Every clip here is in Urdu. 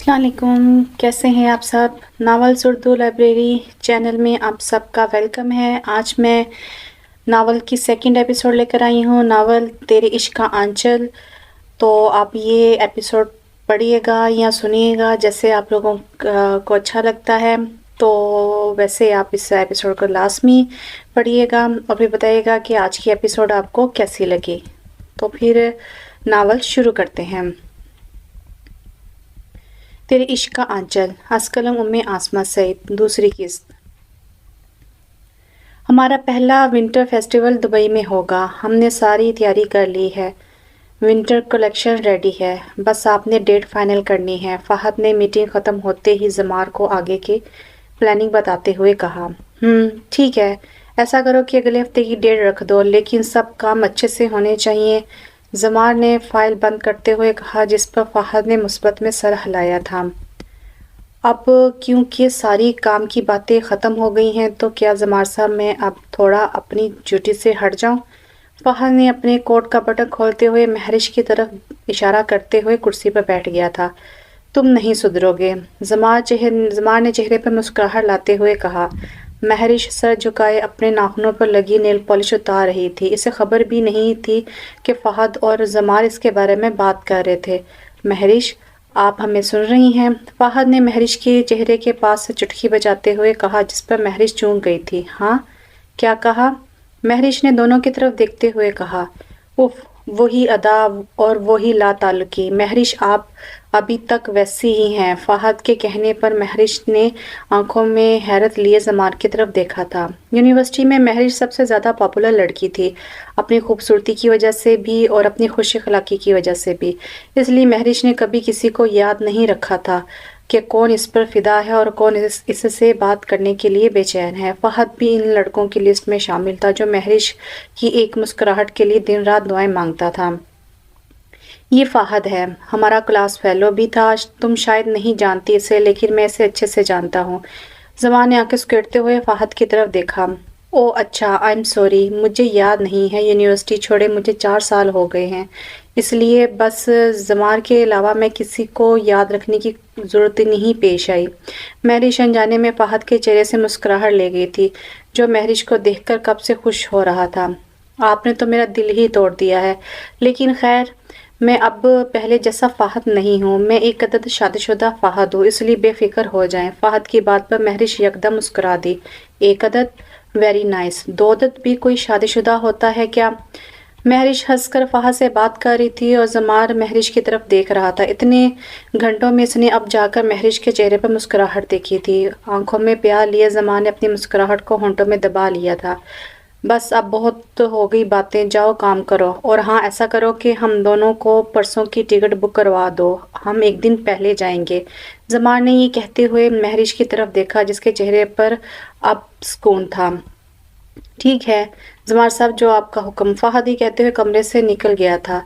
السلام علیکم، کیسے ہیں آپ سب؟ ناولز اردو لائبریری چینل میں آپ سب کا ویلکم ہے۔ آج میں ناول کی سیکنڈ ایپیسوڈ لے کر آئی ہوں، ناول تیرے عشق کا آنچل۔ تو آپ یہ ایپیسوڈ پڑھیے گا یا سنیے گا جیسے آپ لوگوں کو اچھا لگتا ہے، تو ویسے آپ اس ایپیسوڈ کو لازمی پڑھیے گا اور پھر بتائیے گا کہ آج کی ایپیسوڈ آپ کو کیسی لگی۔ تو پھر ناول شروع کرتے ہیں۔ تیرے عشق کا آنچل، از قلم آسمہ سعید، دوسری قسط۔ ہمارا پہلا ونٹر فیسٹیول دبئی میں ہوگا۔ ہم نے ساری تیاری کر لی ہے، ونٹر کلیکشن ریڈی ہے، بس آپ نے ڈیٹ فائنل کرنی ہے۔ فہد نے میٹنگ ختم ہوتے ہی زمار کو آگے کی پلاننگ بتاتے ہوئے کہا۔ ٹھیک ہے، ایسا کرو کہ اگلے ہفتے کی ڈیٹ رکھ دو، لیکن سب کام اچھے سے ہونے چاہیے۔ زمار نے فائل بند کرتے ہوئے کہا، جس پر فہد نے مثبت میں سر ہلایا تھا۔ اب کیونکہ ساری کام کی باتیں ختم ہو گئی ہیں تو کیا زمار صاحب میں اب تھوڑا اپنی ڈیوٹی سے ہٹ جاؤں؟ فہد نے اپنے کوٹ کا بٹن کھولتے ہوئے مہرش کی طرف اشارہ کرتے ہوئے کرسی پر بیٹھ گیا تھا۔ تم نہیں سدھرو گے، زمار نے چہرے پر مسکراہٹ لاتے ہوئے کہا۔ مہرش سر جھکائے اپنے ناخنوں پر لگی نیل پالش اتار رہی تھی۔ اسے خبر بھی نہیں تھی کہ فہد اور زمار اس کے بارے میں بات کر رہے تھے۔ مہرش، آپ ہمیں سن رہی ہیں؟ فہد نے مہرش کے چہرے کے پاس سے چٹکی بجاتے ہوئے کہا، جس پر مہرش چونک گئی تھی۔ ہاں، کیا کہا؟ مہرش نے دونوں کی طرف دیکھتے ہوئے کہا۔ اف، وہی ادا اور وہی لا تعلقی۔ مہرش، آپ ابھی تک ویسی ہی ہیں۔ فہد کے کہنے پر مہرش نے آنکھوں میں حیرت لیے زمار کی طرف دیکھا تھا۔ یونیورسٹی میں مہرش سب سے زیادہ پاپولر لڑکی تھی، اپنی خوبصورتی کی وجہ سے بھی اور اپنی خوش اخلاقی کی وجہ سے بھی۔ اس لیے مہرش نے کبھی کسی کو یاد نہیں رکھا تھا کہ کون اس پر فدا ہے اور کون اس سے بات کرنے کے لیے بے چین ہے۔ فہد بھی ان لڑکوں کی لسٹ میں شامل تھا جو مہرش کی ایک مسکراہٹ کے لیے دن رات دعائیں مانگتا تھا۔ یہ فہد ہے، ہمارا کلاس فیلو بھی تھا۔ تم شاید نہیں جانتی اسے، لیکن میں اسے اچھے سے جانتا ہوں۔ زمان نے آنکھیں سکیڑتے ہوئے فہد کی طرف دیکھا۔ او اچھا، آئی ایم سوری، مجھے یاد نہیں ہے۔ یونیورسٹی چھوڑے مجھے 4 سال ہو گئے ہیں، اس لیے بس زمار کے علاوہ میں کسی کو یاد رکھنے کی ضرورت نہیں پیش آئی۔ مہرش انجانے میں فہد کے چہرے سے مسکراہٹ لے گئی تھی، جو مہرش کو دیکھ کر کب سے خوش ہو رہا تھا۔ آپ نے تو میرا دل ہی توڑ دیا ہے، لیکن خیر، میں اب پہلے جیسا فہد نہیں ہوں، میں ایک عدد شادی شدہ فہد ہوں، اس لیے بے فکر ہو جائیں۔ فہد کی بات پر مہرش یکدم مسکرا دی۔ ایک عدد؟ Very nice. 2 عدد بھی کوئی شادی شدہ ہوتا ہے کیا؟ مہرش ہنس کر فہد سے بات کر رہی تھی اور زمار مہرش کی طرف دیکھ رہا تھا۔ اتنے گھنٹوں میں اس نے اب جا کر مہرش کے چہرے پر مسکراہٹ دیکھی تھی۔ آنکھوں میں پیار لیے زمار نے اپنی مسکراہٹ کو ہونٹوں میں دبا لیا تھا۔ بس اب بہت ہو گئی باتیں، جاؤ کام کرو۔ اور ہاں، ایسا کرو کہ ہم دونوں کو پرسوں کی ٹکٹ بک کروا دو، ہم ایک دن پہلے جائیں گے۔ زمار نے یہ کہتے ہوئے مہرش کی طرف دیکھا، جس کے چہرے پر اب سکون تھا۔ ٹھیک ہے زمار صاحب، جو آپ کا حکم۔ فہد ہی کہتے ہوئے کمرے سے نکل گیا تھا۔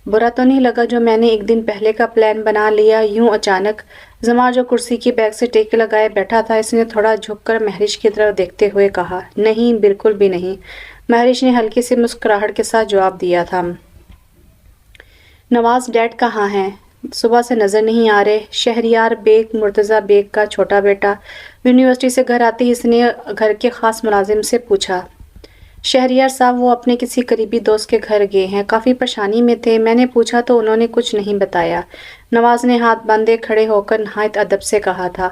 برا تو نہیں لگا جو میں نے ایک دن پہلے کا پلان بنا لیا یوں اچانک؟ زمار جو کرسی کی بیک سے ٹیک لگائے بیٹھا تھا، اس نے تھوڑا جھک کر مہرش کی طرف دیکھتے ہوئے کہا۔ نہیں، بالکل بھی نہیں، مہرش نے ہلکی سی مسکراہٹ کے ساتھ جواب دیا تھا۔ نواز ڈیڈ کہاں ہیں؟ صبح سے نظر نہیں آ رہے۔ شہریار بیگ، مرتضیٰ بیگ کا چھوٹا بیٹا، یونیورسٹی سے گھر آتے ہی اس نے گھر کے خاص ملازم سے پوچھا۔ شہریار صاحب وہ اپنے کسی قریبی دوست کے گھر گئے ہیں، کافی پریشانی میں تھے، میں نے پوچھا تو انہوں نے کچھ نہیں بتایا، نواز نے ہاتھ باندھے کھڑے ہو کر نہایت ادب سے کہا تھا۔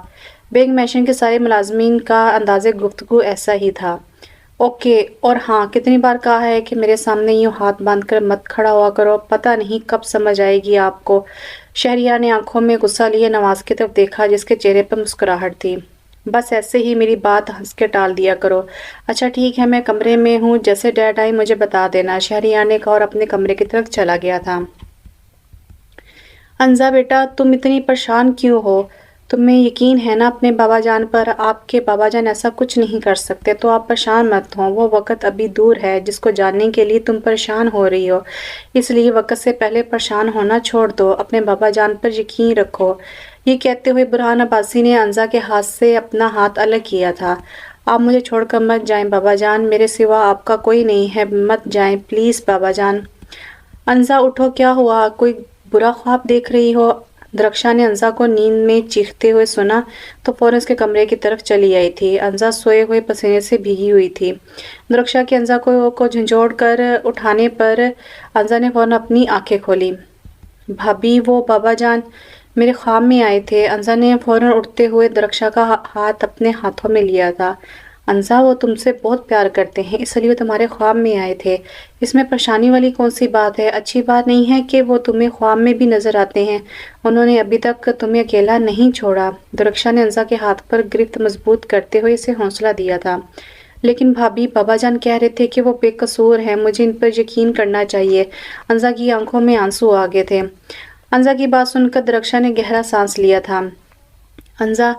بیگ مینشن کے سارے ملازمین کا انداز گفتگو ایسا ہی تھا۔ اوکے، اور ہاں، کتنی بار کہا ہے کہ میرے سامنے یوں ہاتھ باندھ کر مت کھڑا ہوا کرو، پتہ نہیں کب سمجھ آئے گی آپ کو۔ شہریار نے آنکھوں میں غصہ لیے نواز کی طرف دیکھا، جس کے چہرے پر مسکراہٹ تھی۔ بس ایسے ہی میری بات ہنس کے ٹال دیا کرو۔ اچھا ٹھیک ہے، میں کمرے میں ہوں، جیسے ڈیڈ آئی مجھے بتا دینا، شہریار نے کہا اور اپنے کمرے کی طرف چلا گیا تھا۔ انزا بیٹا، تم اتنی پریشان کیوں ہو؟ تمہیں یقین ہے نا اپنے بابا جان پر؟ آپ کے بابا جان ایسا کچھ نہیں کر سکتے، تو آپ پریشان مت ہوں، وہ وقت ابھی دور ہے جس کو جاننے کے لیے تم پریشان ہو رہی ہو، اس لیے وقت سے پہلے پریشان ہونا چھوڑ دو، اپنے بابا جان پر یقین رکھو۔ یہ کہتے ہوئے برہان عباسی نے انزا کے ہاتھ سے اپنا ہاتھ الگ کیا تھا۔ آپ مجھے چھوڑ کر مت جائیں بابا جان، میرے سوا آپ کا کوئی نہیں ہے، مت جائیں پلیز بابا جان۔ انزا اٹھو، کیا ہوا؟ کوئی برا خواب دیکھ رہی ہو؟ درخشا نے انزا کو نیند میں چیختے ہوئے سنا تو فوراً اس کے کمرے کی طرف چلی آئی تھی۔ انزا سوئے ہوئے پسینے سے بھیگی ہوئی تھی۔ درخشا کے انزا کو جھنجھوڑ کر اٹھانے پر انزا نے فوراً اپنی آنکھیں کھولی۔ بھابی، وہ بابا جان میرے خواب میں آئے تھے۔ انزا نے فوراً اٹھتے ہوئے درخشا کا ہاتھ اپنے ہاتھوں میں لیا تھا۔ انزا، وہ تم سے بہت پیار کرتے ہیں، اس لیے وہ تمہارے خواب میں آئے تھے۔ اس میں پریشانی والی کون سی بات ہے؟ اچھی بات نہیں ہے کہ وہ تمہیں خواب میں بھی نظر آتے ہیں۔ انہوں نے ابھی تک تمہیں اکیلا نہیں چھوڑا۔ درخشا نے انزا کے ہاتھ پر گرفت مضبوط کرتے ہوئے اسے حوصلہ دیا تھا۔ لیکن بھابی، بابا جان کہہ رہے تھے کہ وہ بے قصور ہیں، مجھے ان پر یقین کرنا چاہیے۔ انزا کی آنکھوں میں آنسو آ گئے تھے۔ انزا کی بات سن کر درخشا نے گہرا سانس لیا تھا۔ انزا،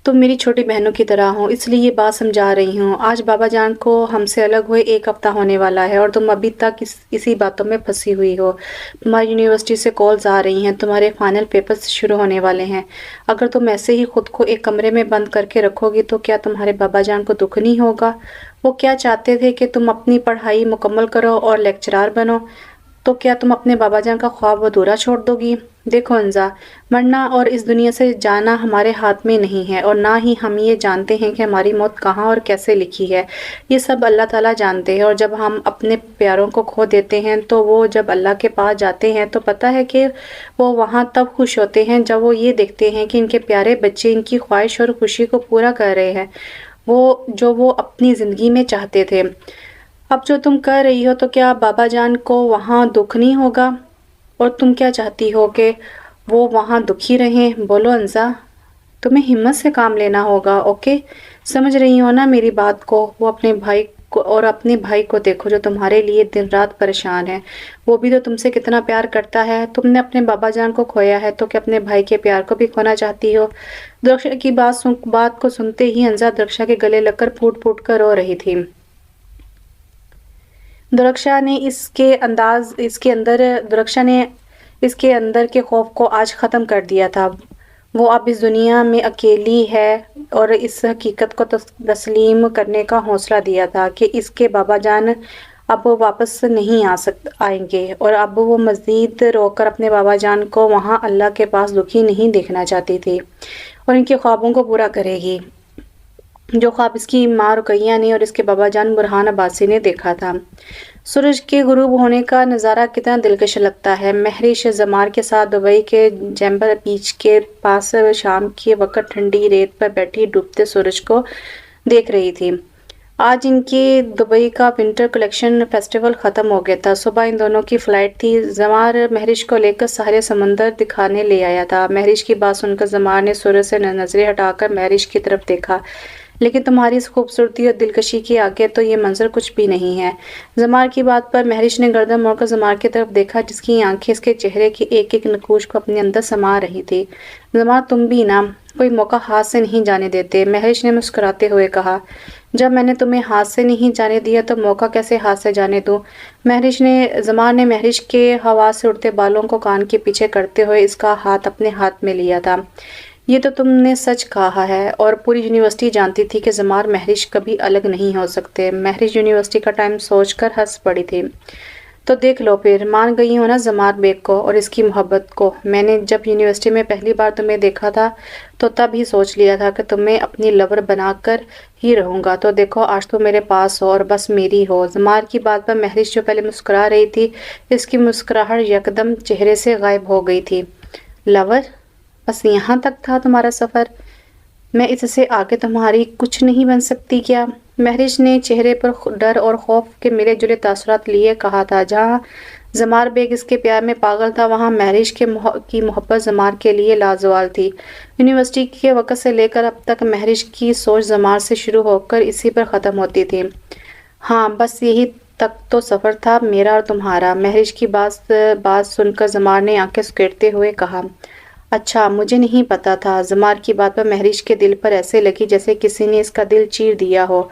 تم میری چھوٹی بہنوں کی طرح ہو، اس لیے یہ بات سمجھا رہی ہوں۔ آج بابا جان کو ہم سے الگ ہوئے 1 ہفتہ ہونے والا ہے اور تم ابھی تک اسی باتوں میں پھنسی ہوئی ہو۔ تمہاری یونیورسٹی سے کالز آ رہی ہیں، تمہارے فائنل پیپرز شروع ہونے والے ہیں۔ اگر تم ایسے ہی خود کو ایک کمرے میں بند کر کے رکھو گی تو کیا تمہارے بابا جان کو دکھ نہیں ہوگا؟ وہ کیا چاہتے تھے کہ تم اپنی پڑھائی مکمل کرو اور لیکچرار بنو، تو کیا تم اپنے بابا جان کا خواب ادھورا چھوڑ دو گی؟ دیکھو انزا، مرنا اور اس دنیا سے جانا ہمارے ہاتھ میں نہیں ہے، اور نہ ہی ہم یہ جانتے ہیں کہ ہماری موت کہاں اور کیسے لکھی ہے۔ یہ سب اللہ تعالیٰ جانتے ہیں، اور جب ہم اپنے پیاروں کو کھو دیتے ہیں تو وہ جب اللہ کے پاس جاتے ہیں تو پتہ ہے کہ وہ وہاں تب خوش ہوتے ہیں جب وہ یہ دیکھتے ہیں کہ ان کے پیارے بچے ان کی خواہش اور خوشی کو پورا کر رہے ہیں، جو وہ اپنی زندگی میں چاہتے تھے۔ اب جو تم کر رہی ہو تو کیا بابا جان کو وہاں دکھ نہیں ہوگا؟ اور تم کیا چاہتی ہو کہ وہ وہاں دکھی رہیں؟ بولو انزا، تمہیں ہمت سے کام لینا ہوگا، اوکے؟ سمجھ رہی ہو نا میری بات کو؟ وہ اپنے بھائی کو دیکھو جو تمہارے لیے دن رات پریشان ہے۔ وہ بھی تو تم سے کتنا پیار کرتا ہے۔ تم نے اپنے بابا جان کو کھویا ہے تو کیا اپنے بھائی کے پیار کو بھی کھونا چاہتی ہو؟ درخشا کی بات کو سنتے ہی انزا درخشا کے گلے لگ کر پھوٹ پھوٹ کر رو رہی تھی۔ درخشا نے اس کے اندر کے خوف کو آج ختم کر دیا تھا۔ وہ اب اس دنیا میں اکیلی ہے اور اس حقیقت کو تسلیم کرنے کا حوصلہ دیا تھا کہ اس کے بابا جان اب واپس نہیں آئیں گے، اور اب وہ مزید رو کر اپنے بابا جان کو وہاں اللہ کے پاس دکھی نہیں دیکھنا چاہتی تھی، اور ان کے خوابوں کو پورا کرے گی جو خواب اس کی ماں رقیہ نے اور اس کے بابا جان برہان عباسی نے دیکھا تھا۔ سورج کے غروب ہونے کا نظارہ کتنا دلکش لگتا ہے۔ مہرش زمار کے ساتھ دبئی کے جیمبر بیچ کے پاس شام کے وقت ٹھنڈی ریت پر بیٹھی ڈوبتے سورج کو دیکھ رہی تھی۔ آج ان کے دبئی کا ونٹر کلیکشن فیسٹیول ختم ہو گیا تھا۔ صبح ان دونوں کی فلائٹ تھی۔ زمار مہرش کو لے کر سارے سمندر دکھانے لے آیا تھا۔ مہرش کی بات سن کر زمار نے سورج سے نظریں ہٹا کر مہرش کی طرف دیکھا۔ لیکن تمہاری اس خوبصورتی اور دلکشی کے آگے تو یہ منظر کچھ بھی نہیں ہے۔ زمار کی بات پر مہرش نے گردن موڑ کر زمار کی طرف دیکھا، جس کی آنکھیں اس کے چہرے کے ایک ایک نقوش کو اپنے اندر سما رہی تھی۔ زمار، تم بھی نا کوئی موقع ہاتھ سے نہیں جانے دیتے، مہرش نے مسکراتے ہوئے کہا۔ جب میں نے تمہیں ہاتھ سے نہیں جانے دیا تو موقع کیسے ہاتھ سے جانے دوں؟ زمار نے مہرش کے ہوا سے اڑتے بالوں کو کان کے پیچھے کرتے ہوئے اس کا ہاتھ اپنے ہاتھ میں لیا تھا۔ یہ تو تم نے سچ کہا ہے، اور پوری یونیورسٹی جانتی تھی کہ زمار مہرش کبھی الگ نہیں ہو سکتے۔ مہرش یونیورسٹی کا ٹائم سوچ کر ہنس پڑی تھی۔ تو دیکھ لو پھر، مان گئی ہو نا زمار بیگ کو اور اس کی محبت کو۔ میں نے جب یونیورسٹی میں پہلی بار تمہیں دیکھا تھا تو تب ہی سوچ لیا تھا کہ تمہیں اپنی لور بنا کر ہی رہوں گا۔ تو دیکھو آج تو میرے پاس ہو اور بس میری ہو۔ زمار کی بات پر مہرش جو پہلے مسکرا رہی تھی، اس کی مسکراہٹ یکدم چہرے سے غائب ہو گئی تھی۔ لور؟ بس یہاں تک تھا تمہارا سفر؟ میں اس سے آگے تمہاری کچھ نہیں بن سکتی کیا؟ مہرش نے چہرے پر ڈر اور خوف کے ملے جلے تاثرات لیے کہا تھا۔ جہاں زمار بیگ اس کے پیار میں پاگل تھا، وہاں مہرش کی محبت زمار کے لیے لازوال تھی۔ یونیورسٹی کے وقت سے لے کر اب تک مہرش کی سوچ زمار سے شروع ہو کر اسی پر ختم ہوتی تھی۔ ہاں، بس یہی تک تو سفر تھا میرا اور تمہارا۔ مہرش کی بات سن کر زمار نے آنکھیں سکیڑتے ہوئے کہا۔ اچھا، مجھے نہیں پتا تھا۔ زمار کی بات پر مہرش کے دل پر ایسے لگی جیسے کسی نے اس کا دل چیر دیا ہو۔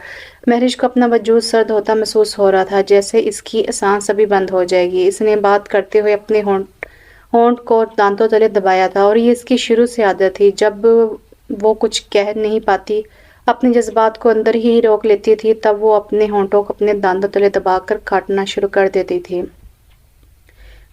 مہرش کو اپنا وجود سرد ہوتا محسوس ہو رہا تھا، جیسے اس کی سانس ابھی بند ہو جائے گی۔ اس نے بات کرتے ہوئے اپنے ہونٹ کو دانتوں تلے دبایا تھا، اور یہ اس کی شروع سے عادت تھی۔ جب وہ کچھ کہہ نہیں پاتی، اپنے جذبات کو اندر ہی روک لیتی تھی، تب وہ اپنے ہونٹوں کو اپنے دانتوں تلے دبا کر کاٹنا شروع کر دیتی تھی۔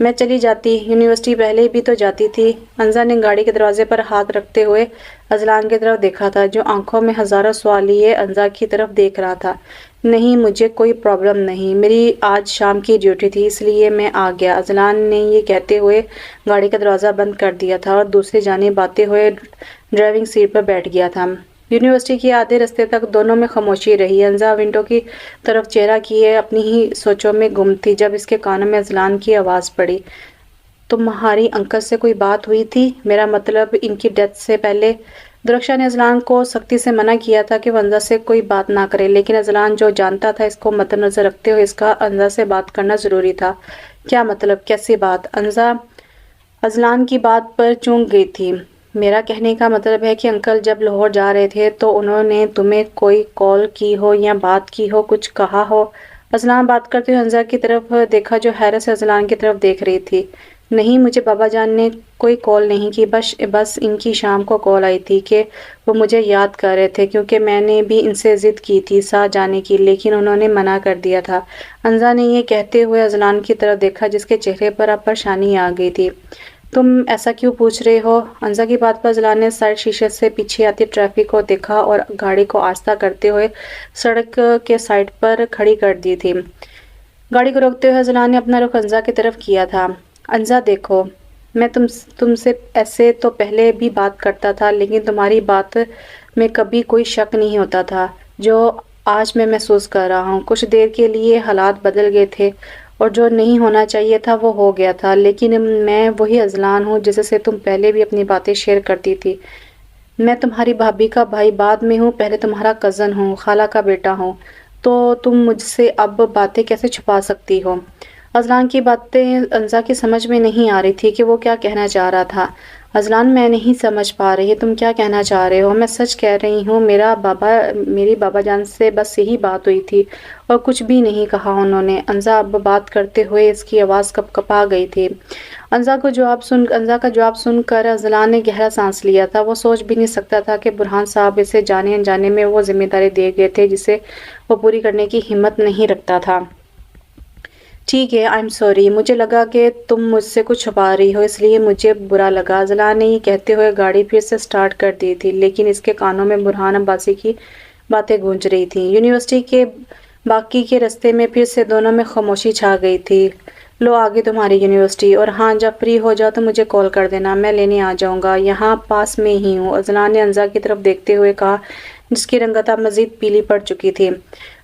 میں چلی جاتی، یونیورسٹی پہلے بھی تو جاتی تھی۔ انزا نے گاڑی کے دروازے پر ہاتھ رکھتے ہوئے اذلان کی طرف دیکھا تھا، جو آنکھوں میں ہزاروں سوال لیے انزا کی طرف دیکھ رہا تھا۔ نہیں، مجھے کوئی پرابلم نہیں، میری آج شام کی ڈیوٹی تھی، اس لیے میں آ گیا۔ اذلان نے یہ کہتے ہوئے گاڑی کا دروازہ بند کر دیا تھا اور دوسری جانب آتے ہوئے ڈرائیونگ سیٹ پر بیٹھ گیا تھا۔ یونیورسٹی کے آدھے رستے تک دونوں میں خاموشی رہی۔ انزا ونڈو کی طرف چہرہ کیے اپنی ہی سوچوں میں گم تھی جب اس کے کانوں میں اذلان کی آواز پڑی، تمہاری انکل سے کوئی بات ہوئی تھی؟ میرا مطلب ان کی ڈیتھ سے پہلے۔ درخشاں نے اذلان کو سختی سے منع کیا تھا کہ وہ انزا سے کوئی بات نہ کرے، لیکن اذلان جو جانتا تھا اس کو مد نظر رکھتے ہوئے اس کا انزا سے بات کرنا ضروری تھا۔ کیا مطلب؟ کیسی بات؟ انزا اذلان کی بات پر چونک گئی تھی۔ میرا کہنے کا مطلب ہے کہ انکل جب لاہور جا رہے تھے تو انہوں نے تمہیں کوئی کال کی ہو یا بات کی ہو، کچھ کہا ہو؟ اذلان بات کرتے ہوئے انزا کی طرف دیکھا جو حیرت سے اذلان کی طرف دیکھ رہی تھی۔ نہیں، مجھے بابا جان نے کوئی کال نہیں کی، بس ان کی شام کو کال آئی تھی کہ وہ مجھے یاد کر رہے تھے، کیونکہ میں نے بھی ان سے ضد کی تھی ساتھ جانے کی، لیکن انہوں نے منع کر دیا تھا۔ انزا نے یہ کہتے ہوئے اذلان کی طرف دیکھا جس کے چہرے پر اب پریشانی آ گئی تھی۔ تم ایسا کیوں پوچھ رہے ہو؟ انزا کی بات پر اذلان نے سائیڈ شیشے سے پیچھے آتی ٹریفک کو دیکھا اور گاڑی کو آہستہ کرتے ہوئے سڑک کے سائڈ پر کھڑی کر دی تھی۔ گاڑی کو روکتے ہوئے اذلان نے اپنا رخ انزا کی طرف کیا تھا۔ انزا دیکھو، میں تم سے ایسے تو پہلے بھی بات کرتا تھا، لیکن تمہاری بات میں کبھی کوئی شک نہیں ہوتا تھا جو آج میں محسوس کر رہا ہوں۔ کچھ دیر کے لیے حالات بدل گئے تھے اور جو نہیں ہونا چاہیے تھا وہ ہو گیا تھا، لیکن میں وہی اذلان ہوں جس سے تم پہلے بھی اپنی باتیں شیئر کرتی تھی۔ میں تمہاری بھابھی کا بھائی بعد میں ہوں، پہلے تمہارا کزن ہوں، خالہ کا بیٹا ہوں، تو تم مجھ سے اب باتیں کیسے چھپا سکتی ہو؟ اذلان کی باتیں انزا کی سمجھ میں نہیں آ رہی تھی کہ وہ کیا کہنا چاہ رہا تھا۔ اذلان، میں نہیں سمجھ پا رہی تم کیا کہنا چاہ رہے ہو۔ میں سچ کہہ رہی ہوں، میری بابا جان سے بس یہی بات ہوئی تھی اور کچھ بھی نہیں کہا انہوں نے۔ انزا اب بات کرتے ہوئے اس کی آواز کپا گئی تھی۔ انزا کا جواب سن کر اذلان نے گہرا سانس لیا تھا۔ وہ سوچ بھی نہیں سکتا تھا کہ برہان صاحب اسے جانے انجانے میں وہ ذمہ داری دے گئے تھے جسے وہ پوری کرنے کی ہمت نہیں رکھتا تھا۔ ٹھیک ہے، آئی ایم سوری، مجھے لگا کہ تم مجھ سے کچھ چھپا رہی ہو، اس لیے مجھے برا لگا۔ اذلان نے یہ کہتے ہوئے گاڑی پھر سے سٹارٹ کر دی تھی، لیکن اس کے کانوں میں برہان عباسی کی باتیں گونج رہی تھیں۔ یونیورسٹی کے باقی کے رستے میں پھر سے دونوں میں خاموشی چھا گئی تھی۔ لو آگے تمہاری یونیورسٹی، اور ہاں، جب فری ہو جاؤ تو مجھے کال کر دینا، میں لینے آ جاؤں گا، یہاں پاس میں ہی ہوں، اذلان نے انزا کی طرف دیکھتے ہوئے کہا جس کی رنگت اب مزید پیلی پڑ چکی تھی۔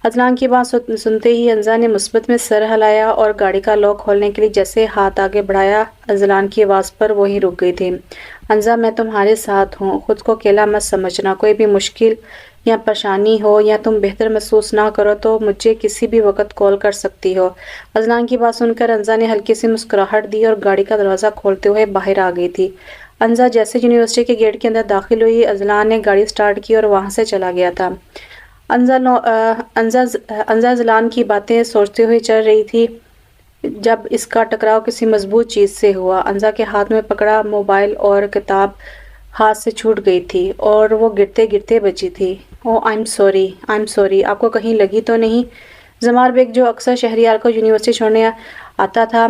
اذلان کی بات سنتے ہی انزا نے مثبت میں سر ہلایا اور گاڑی کا لاک کھولنے کے لیے جیسے ہاتھ آگے بڑھایا، اذلان کی آواز پر وہیں رک گئی تھی۔ انزا، میں تمہارے ساتھ ہوں، خود کو اکیلا مت سمجھنا، کوئی بھی مشکل یا پریشانی ہو یا تم بہتر محسوس نہ کرو تو مجھے کسی بھی وقت کال کر سکتی ہو۔ اذلان کی بات سن کر انزا نے ہلکی سی مسکراہٹ دی اور گاڑی کا دروازہ کھولتے ہوئے باہر آ گئی تھی۔ انزا جیسے یونیورسٹی کے گیٹ کے اندر داخل ہوئی، اذلان نے گاڑی سٹارٹ کی اور وہاں سے چلا گیا تھا۔ انزا اذلان کی باتیں سوچتے ہوئے چل رہی تھی جب اس کا ٹکراؤ کسی مضبوط چیز سے ہوا۔ انزا کے ہاتھ میں پکڑا موبائل اور کتاب ہاتھ سے چھوٹ گئی تھی اور وہ گرتے گرتے بچی تھی۔ آئی ایم سوری، آپ کو کہیں لگی تو نہیں؟ زمار بیگ، جو اکثر شہریار کو یونیورسٹی چھوڑنے آتا تھا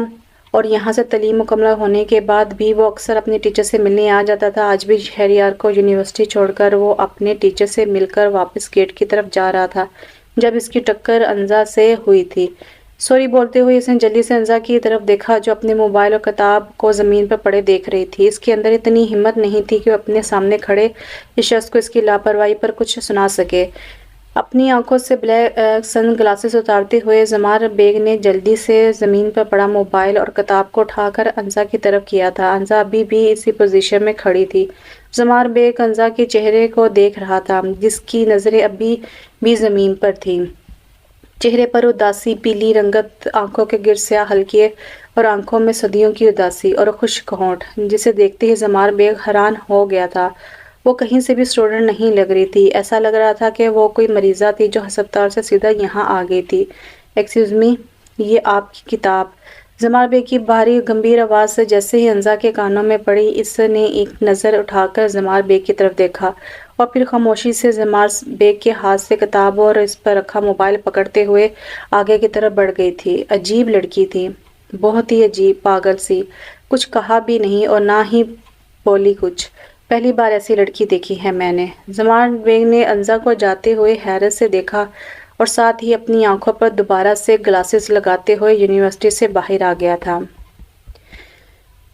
اور یہاں سے تعلیم مکمل ہونے کے بعد بھی وہ اکثر اپنے ٹیچر سے ملنے آ جاتا تھا، آج بھی شہریار کو یونیورسٹی چھوڑ کر وہ اپنے ٹیچر سے مل کر واپس گیٹ کی طرف جا رہا تھا جب اس کی ٹکر انزا سے ہوئی تھی۔ سوری بولتے ہوئے اس نے جلدی سے انزا کی طرف دیکھا جو اپنے موبائل اور کتاب کو زمین پر پڑے دیکھ رہی تھی۔ اس کے اندر اتنی ہمت نہیں تھی کہ وہ اپنے سامنے کھڑے اس شخص کو اس کی لاپرواہی پر کچھ سنا سکے۔ اپنی آنکھوں سے بلیک سن گلاسز اتارتے ہوئے زمار بیگ نے جلدی سے زمین پر پڑا موبائل اور کتاب کو اٹھا کر انزا کی طرف کیا تھا۔ انزا ابھی بھی اسی پوزیشن میں کھڑی تھی۔ زمار بیگ انزا کے چہرے کو دیکھ رہا تھا جس کی نظریں ابھی بھی زمین پر تھیں۔ چہرے پر اداسی، پیلی رنگت، آنکھوں کے گرد سیاہ حلقے اور آنکھوں میں صدیوں کی اداسی اور خشک ہونٹ، جسے دیکھتے ہی زمار بیگ حیران ہو گیا تھا۔ وہ کہیں سے بھی اسٹوڈنٹ نہیں لگ رہی تھی، ایسا لگ رہا تھا کہ وہ کوئی مریضہ تھی جو ہسپتال سے سیدھا یہاں آ گئی تھی۔ ایکسکیوز می، یہ آپ کی کتاب؟ زمار بیگ کی بھاری گمبھیر آواز سے جیسے ہی انزا کے کانوں میں پڑی، اس نے ایک نظر اٹھا کر زمار بیگ کی طرف دیکھا اور پھر خاموشی سے زمار بیگ کے ہاتھ سے کتاب اور اس پر رکھا موبائل پکڑتے ہوئے آگے کی طرف بڑھ گئی تھی۔ عجیب لڑکی تھی، بہت ہی عجیب، پاگل سی، کچھ کہا بھی نہیں اور نہ ہی بولی کچھ۔ پہلی بار ایسی لڑکی دیکھی ہے میں نے۔ زمان بیگ نے انزا کو جاتے ہوئے حیرت سے دیکھا اور ساتھ ہی اپنی آنکھوں پر دوبارہ سے گلاسز لگاتے ہوئے یونیورسٹی سے باہر آ گیا تھا۔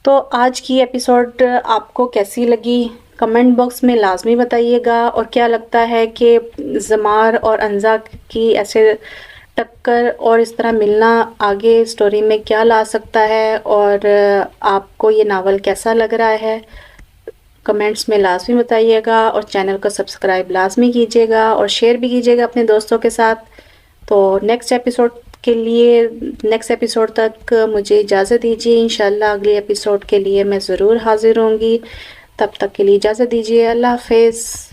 تو آج کی ایپیسوڈ آپ کو کیسی لگی؟ کمنٹ باکس میں لازمی بتائیے گا، اور کیا لگتا ہے کہ زمار اور انزا کی ایسے ٹکر اور اس طرح ملنا آگے سٹوری میں کیا لا سکتا ہے، اور آپ کو یہ ناول کیسا لگ رہا ہے؟ کمنٹس میں لازمی بتائیے گا، اور چینل کو سبسکرائب لازمی کیجیے گا اور شیئر بھی کیجیے گا اپنے دوستوں کے ساتھ۔ تو نیکسٹ ایپیسوڈ تک مجھے اجازت دیجیے۔ انشاءاللہ اگلی ایپیسوڈ کے لیے میں ضرور حاضر ہوں گی۔ تب تک کے لیے اجازت دیجیے۔ اللہ حافظ۔